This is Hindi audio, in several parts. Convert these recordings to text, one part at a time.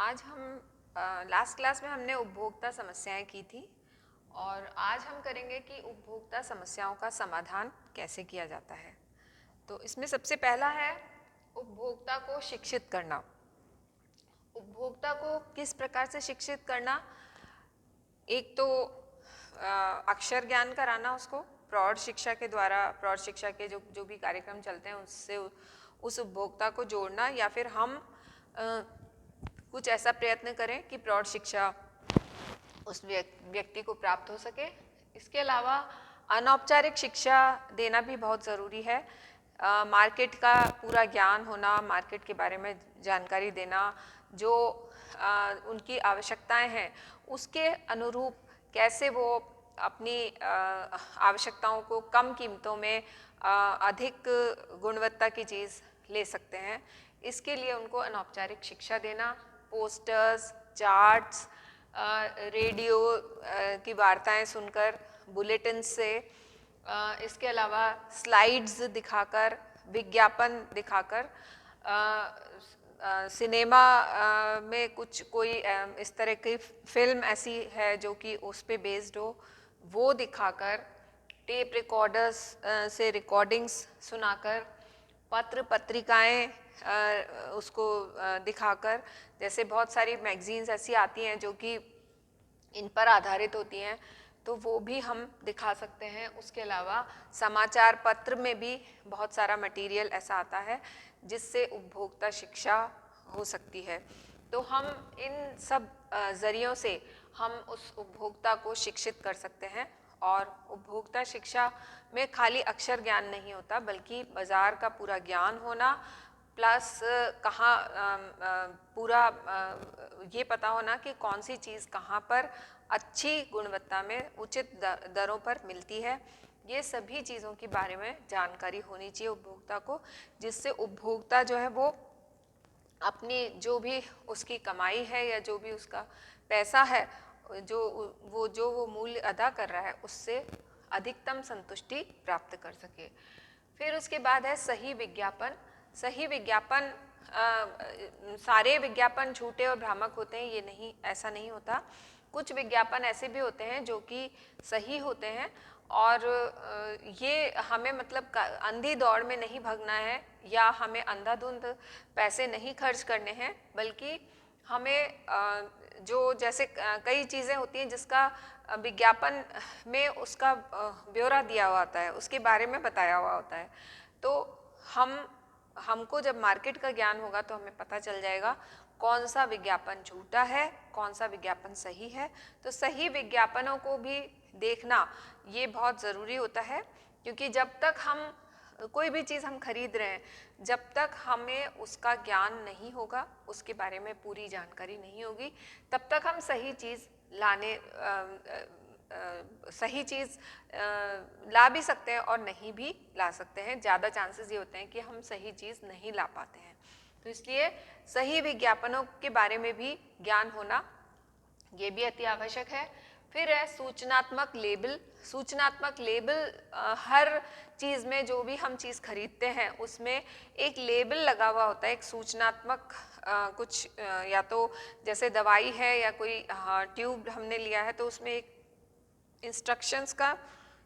आज हम लास्ट क्लास में हमने उपभोक्ता समस्याएं की थी और आज हम करेंगे कि उपभोक्ता समस्याओं का समाधान कैसे किया जाता है। तो इसमें सबसे पहला है उपभोक्ता को शिक्षित करना। उपभोक्ता को किस प्रकार से शिक्षित करना? एक तो अक्षर ज्ञान कराना उसको, प्रौढ़ शिक्षा के द्वारा, प्रौढ़ शिक्षा के जो भी कार्यक्रम चलते हैं उससे उस उपभोक्ता को जोड़ना, या फिर हम कुछ ऐसा प्रयत्न करें कि प्रौढ़ शिक्षा उस व्यक्ति को प्राप्त हो सके। इसके अलावा अनौपचारिक शिक्षा देना भी बहुत ज़रूरी है। मार्केट का पूरा ज्ञान होना, मार्केट के बारे में जानकारी देना, जो उनकी आवश्यकताएं हैं उसके अनुरूप कैसे वो अपनी आवश्यकताओं को कम कीमतों में अधिक गुणवत्ता की चीज़ ले सकते हैं, इसके लिए उनको अनौपचारिक शिक्षा देना। पोस्टर्स, चार्ट्स, रेडियो की वार्ताएं सुनकर, बुलेटिन से, इसके अलावा स्लाइड्स दिखाकर, विज्ञापन दिखाकर, सिनेमा में कोई इस तरह की फिल्म ऐसी है जो कि उस पे बेस्ड हो, वो दिखाकर, टेप रिकॉर्डर्स से रिकॉर्डिंग्स सुनाकर, पत्र पत्रिकाएं उसको दिखाकर, जैसे बहुत सारी मैगजीन्स ऐसी आती हैं जो कि इन पर आधारित होती हैं, तो वो भी हम दिखा सकते हैं। उसके अलावा समाचार पत्र में भी बहुत सारा मटेरियल ऐसा आता है जिससे उपभोक्ता शिक्षा हो सकती है। तो हम इन सब ज़रियों से हम उस उपभोक्ता को शिक्षित कर सकते हैं। और उपभोक्ता शिक्षा में खाली अक्षर ज्ञान नहीं होता, बल्कि बाज़ार का पूरा ज्ञान होना, प्लस कहाँ पूरा ये पता होना कि कौन सी चीज़ कहाँ पर अच्छी गुणवत्ता में उचित दरों पर मिलती है। ये सभी चीज़ों के बारे में जानकारी होनी चाहिए उपभोक्ता को, जिससे उपभोक्ता जो है वो अपनी जो भी उसकी कमाई है या जो भी उसका पैसा है, जो वो मूल्य अदा कर रहा है, उससे अधिकतम संतुष्टि प्राप्त कर सके। फिर उसके बाद है सही विज्ञापन। सही विज्ञापन, सारे विज्ञापन झूठे और भ्रामक होते हैं ये नहीं, ऐसा नहीं होता। कुछ विज्ञापन ऐसे भी होते हैं जो कि सही होते हैं, और ये हमें मतलब अंधी दौड़ में नहीं भागना है या हमें अंधाधुंध पैसे नहीं खर्च करने हैं, बल्कि हमें जो जैसे कई चीज़ें होती हैं जिसका विज्ञापन में उसका ब्यौरा दिया हुआ होता है, उसके बारे में बताया हुआ होता है। तो हमको जब मार्केट का ज्ञान होगा तो हमें पता चल जाएगा कौन सा विज्ञापन झूठा है, कौन सा विज्ञापन सही है। तो सही विज्ञापनों को भी देखना ये बहुत ज़रूरी होता है, क्योंकि जब तक हम कोई भी चीज़ हम खरीद रहे हैं, जब तक हमें उसका ज्ञान नहीं होगा, उसके बारे में पूरी जानकारी नहीं होगी, तब तक हम सही चीज़ सही चीज़ ला भी सकते हैं और नहीं भी ला सकते हैं। ज़्यादा चांसेस ये होते हैं कि हम सही चीज़ नहीं ला पाते हैं। तो इसलिए सही विज्ञापनों के बारे में भी ज्ञान होना ये भी अति आवश्यक है। फिर है सूचनात्मक लेबल। सूचनात्मक लेबल, हर चीज़ में जो भी हम चीज़ खरीदते हैं उसमें एक लेबल लगा हुआ होता है, एक सूचनात्मक कुछ, या तो जैसे दवाई है या कोई ट्यूब हमने लिया है तो उसमें एक इंस्ट्रक्शंस का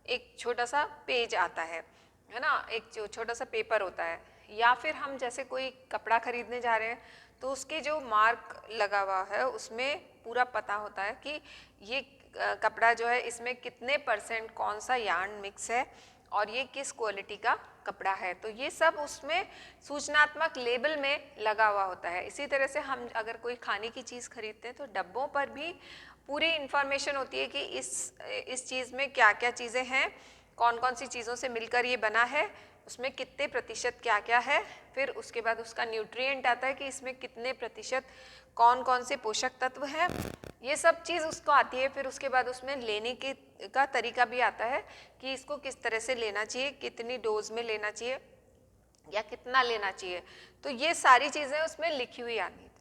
एक छोटा सा पेज आता है ना, एक छोटा सा पेपर होता है। या फिर हम जैसे कोई कपड़ा खरीदने जा रहे हैं तो उसके जो मार्क लगा हुआ है उसमें पूरा पता होता है कि ये कपड़ा जो है इसमें कितने % कौन सा यार्न मिक्स है और ये किस क्वालिटी का कपड़ा है। तो ये सब उसमें सूचनात्मक लेबल में लगा हुआ होता है। इसी तरह से हम अगर कोई खाने की चीज़ खरीदते हैं तो डब्बों पर भी पूरी इन्फॉर्मेशन होती है कि इस चीज़ में क्या क्या चीज़ें हैं, कौन कौन सी चीज़ों से मिलकर ये बना है, उसमें कितने % क्या क्या है। फिर उसके बाद उसका न्यूट्रिएंट आता है कि इसमें कितने % कौन कौन से पोषक तत्व हैं, ये सब चीज़ उसको आती है। फिर उसके बाद उसमें लेने के का तरीका भी आता है कि इसको किस तरह से लेना चाहिए, कितनी डोज में लेना चाहिए या कितना लेना चाहिए। तो ये सारी चीज़ें उसमें लिखी हुई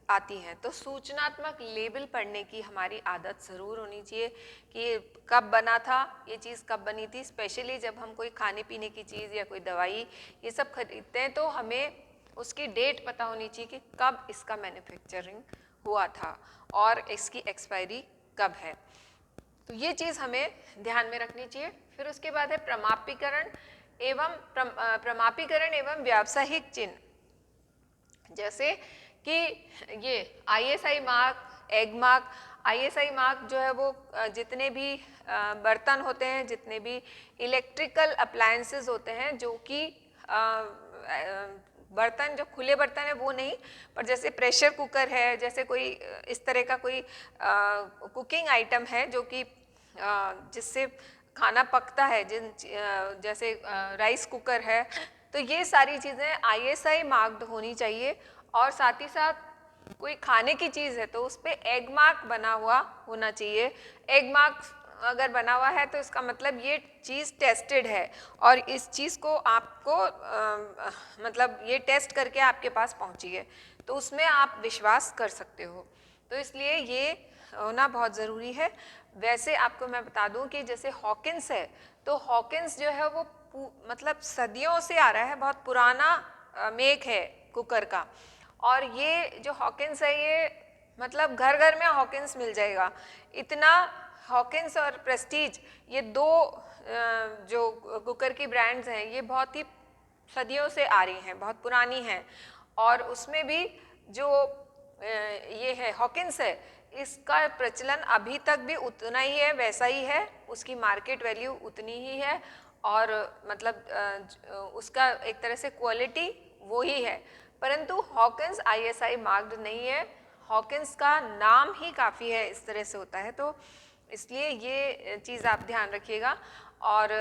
आती हैं। तो सूचनात्मक लेबल पढ़ने की हमारी आदत ज़रूर होनी चाहिए कि कब बना था, ये चीज़ कब बनी थी। स्पेशली जब हम कोई खाने पीने की चीज़ या कोई दवाई ये सब खरीदते हैं तो हमें उसकी डेट पता होनी चाहिए कि कब इसका मैन्युफैक्चरिंग हुआ था और इसकी एक्सपायरी कब है। तो ये चीज़ हमें ध्यान में रखनी चाहिए। फिर उसके बाद है प्रमापीकरण एवं व्यावसायिक चिन्ह, जैसे कि ये ISI mark, egg mark. ISI mark जो है वो जितने भी बर्तन होते हैं, जितने भी इलेक्ट्रिकल अप्लायंसेस होते हैं, जो कि बर्तन जो खुले बर्तन है वो नहीं, पर जैसे प्रेशर कुकर है, जैसे कोई इस तरह का कोई कुकिंग आइटम है जो कि जिससे खाना पकता है, जैसे राइस कुकर है, तो ये सारी चीज़ें ISI मार्क्ड होनी चाहिए। और साथ ही साथ कोई खाने की चीज़ है तो उस पर एग मार्क बना हुआ होना चाहिए। एग मार्क अगर बना हुआ है तो इसका मतलब ये चीज़ टेस्टेड है और इस चीज़ को आपको मतलब ये टेस्ट करके आपके पास पहुंची है, तो उसमें आप विश्वास कर सकते हो। तो इसलिए ये होना बहुत ज़रूरी है। वैसे आपको मैं बता दूं कि जैसे हॉकिंस है, तो हॉकिंस जो है वो मतलब सदियों से आ रहा है, बहुत पुराना मेक है कुकर का। और ये जो हॉकिंस है ये मतलब घर घर में हॉकिंस मिल जाएगा। इतना हॉकिंस और प्रेस्टीज, ये दो जो कुकर की ब्रांड्स हैं, ये बहुत ही सदियों से आ रही हैं, बहुत पुरानी हैं। और उसमें भी जो ये है हॉकिंस है, इसका प्रचलन अभी तक भी उतना ही है, वैसा ही है, उसकी मार्केट वैल्यू उतनी ही है और मतलब उसका एक तरह से क्वालिटी वो ही है। परंतु हॉकिंस ISI मार्क्ड नहीं है। हॉकिंस का नाम ही काफ़ी है, इस तरह से होता है। तो इसलिए ये चीज़ आप ध्यान रखिएगा। और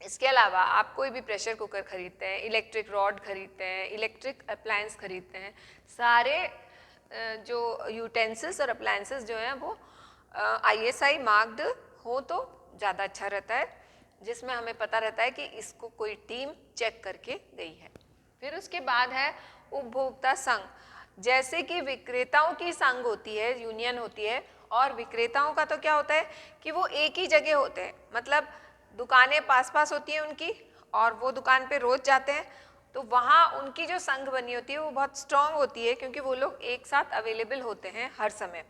इसके अलावा आप कोई भी प्रेशर कुकर खरीदते हैं, इलेक्ट्रिक रॉड खरीदते हैं, इलेक्ट्रिक अप्लायंस खरीदते हैं, सारे जो यूटेंसिल्स और अप्लायंसेस जो हैं वो ISI मार्क्ड हो तो ज़्यादा अच्छा रहता है, जिसमें हमें पता रहता है कि इसको कोई टीम चेक करके गई है। फिर उसके बाद है उपभोक्ता संघ। जैसे कि विक्रेताओं की संघ होती है, यूनियन होती है, और विक्रेताओं का तो क्या होता है कि वो एक ही जगह होते हैं, मतलब दुकानें पास पास होती हैं उनकी और वो दुकान पे रोज जाते हैं, तो वहाँ उनकी जो संघ बनी होती है वो बहुत स्ट्रांग होती है, क्योंकि वो लोग एक साथ अवेलेबल होते हैं हर समय।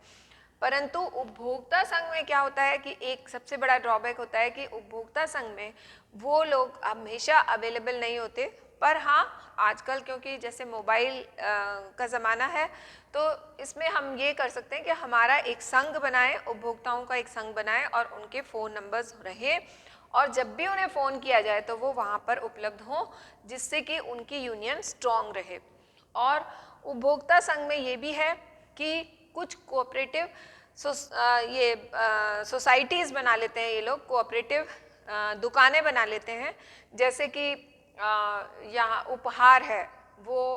परंतु उपभोक्ता संघ में क्या होता है कि एक सबसे बड़ा ड्रॉबैक होता है कि उपभोक्ता संघ में वो लोग हमेशा अवेलेबल नहीं होते। पर हाँ, आजकल क्योंकि जैसे मोबाइल का ज़माना है, तो इसमें हम ये कर सकते हैं कि हमारा एक संघ बनाएं, उपभोक्ताओं का एक संघ बनाएं और उनके फ़ोन नंबर्स रहें, और जब भी उन्हें फ़ोन किया जाए तो वो वहाँ पर उपलब्ध हों, जिससे कि उनकी यूनियन स्ट्रॉन्ग रहे। और उपभोक्ता संघ में ये भी है कि कुछ कोऑपरेटिव सोसाइटीज़ बना लेते हैं ये लोग, कोऑपरेटिव दुकानें बना लेते हैं। जैसे कि यहाँ उपहार है, वो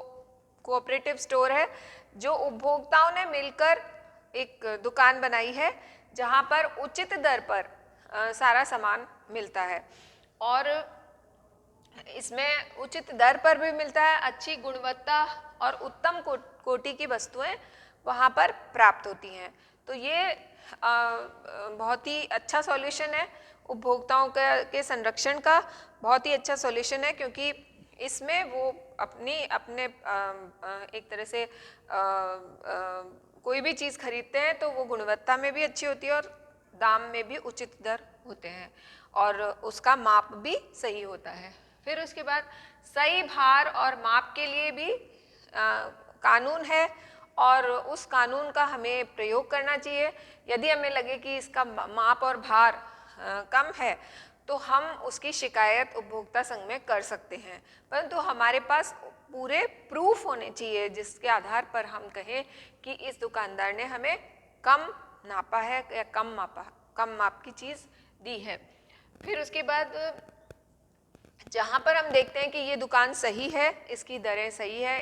कोऑपरेटिव स्टोर है जो उपभोक्ताओं ने मिलकर एक दुकान बनाई है, जहाँ पर उचित दर पर सारा सामान मिलता है। और इसमें उचित दर पर भी मिलता है, अच्छी गुणवत्ता और उत्तम कोटि की वस्तुएं वहाँ पर प्राप्त होती हैं। तो ये बहुत ही अच्छा सॉल्यूशन है, उपभोक्ताओं के संरक्षण का बहुत ही अच्छा सॉल्यूशन है, क्योंकि इसमें वो अपने एक तरह से कोई भी चीज़ खरीदते हैं तो वो गुणवत्ता में भी अच्छी होती है और दाम में भी उचित दर होते हैं और उसका माप भी सही होता है। फिर उसके बाद सही भार और माप के लिए भी कानून है और उस कानून का हमें प्रयोग करना चाहिए। यदि हमें लगे कि इसका माप और भार कम है तो हम उसकी शिकायत उपभोक्ता संघ में कर सकते हैं, परंतु हमारे पास पूरे प्रूफ होने चाहिए जिसके आधार पर हम कहें कि इस दुकानदार ने हमें कम नापा है या कम माप की चीज़ दी है। फिर उसके बाद जहाँ पर हम देखते हैं कि ये दुकान सही है, इसकी दरें सही है,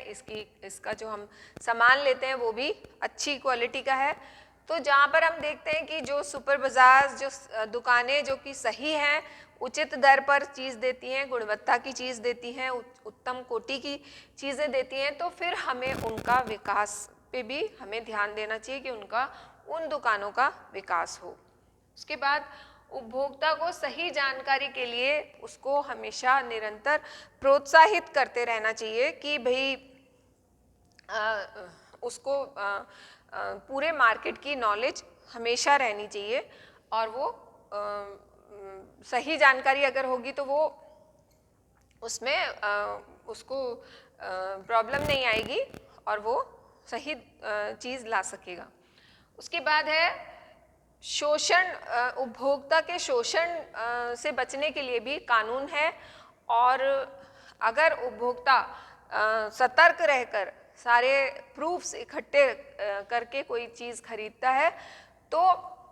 इसका जो हम सामान लेते हैं वो भी अच्छी क्वालिटी का है, तो जहाँ पर हम देखते हैं कि जो सुपर बाजार, जो दुकानें जो कि सही हैं, उचित दर पर चीज़ देती हैं, गुणवत्ता की चीज़ देती हैं, उत्तम कोटि की चीज़ें देती हैं, तो फिर हमें उनका विकास पे भी हमें ध्यान देना चाहिए कि उन दुकानों का विकास हो। उसके बाद उपभोक्ता को सही जानकारी के लिए उसको हमेशा निरंतर प्रोत्साहित करते रहना चाहिए कि भाई उसको पूरे मार्केट की नॉलेज हमेशा रहनी चाहिए और वो सही जानकारी अगर होगी तो वो उसमें उसको प्रॉब्लम नहीं आएगी और वो सही चीज़ ला सकेगा। उसके बाद है शोषण, उपभोक्ता के शोषण से बचने के लिए भी कानून है और अगर उपभोक्ता सतर्क रहकर सारे प्रूफ्स इकट्ठे करके कोई चीज़ खरीदता है तो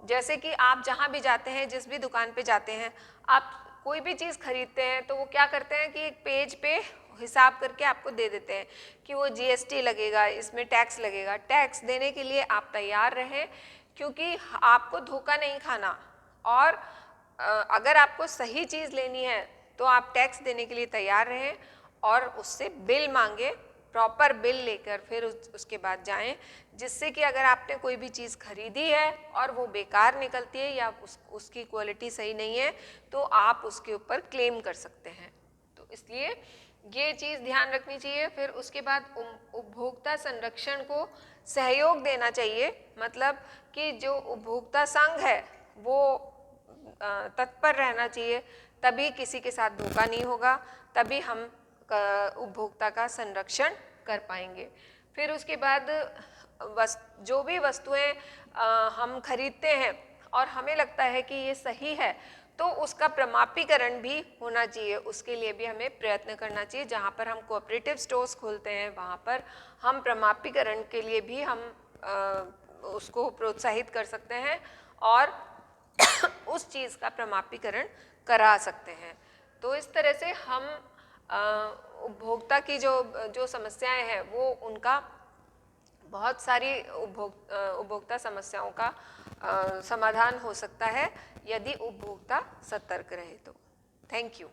जैसे कि आप जहाँ भी जाते हैं, जिस भी दुकान पे जाते हैं, आप कोई भी चीज़ खरीदते हैं तो वो क्या करते हैं कि एक पेज पे हिसाब करके आपको दे देते हैं कि वो जीएसटी लगेगा, इसमें टैक्स लगेगा। टैक्स देने के लिए आप तैयार रहें क्योंकि आपको धोखा नहीं खाना और अगर आपको सही चीज़ लेनी है तो आप टैक्स देने के लिए तैयार रहें और उससे बिल मांगे, प्रॉपर बिल लेकर फिर उसके बाद जाएं, जिससे कि अगर आपने कोई भी चीज़ खरीदी है और वो बेकार निकलती है या उसकी क्वालिटी सही नहीं है तो आप उसके ऊपर क्लेम कर सकते हैं। तो इसलिए ये चीज़ ध्यान रखनी चाहिए। फिर उसके बाद उपभोक्ता संरक्षण को सहयोग देना चाहिए, मतलब कि जो उपभोक्ता संघ है वो तत्पर रहना चाहिए, तभी किसी के साथ धोखा नहीं होगा, तभी हम उपभोक्ता का संरक्षण कर पाएंगे। फिर उसके बाद जो भी वस्तुएं हम खरीदते हैं और हमें लगता है कि ये सही है तो उसका प्रमापीकरण भी होना चाहिए, उसके लिए भी हमें प्रयत्न करना चाहिए। जहाँ पर हम कोऑपरेटिव स्टोर्स खोलते हैं वहाँ पर हम प्रमापीकरण के लिए भी हम उसको प्रोत्साहित कर सकते हैं और उस चीज़ का प्रमापीकरण करा सकते हैं। तो इस तरह से हम उपभोक्ता की जो समस्याएं हैं वो उनका बहुत सारी उपभोक्ता समस्याओं का समाधान हो सकता है यदि उपभोक्ता सतर्क रहे तो। Thank you.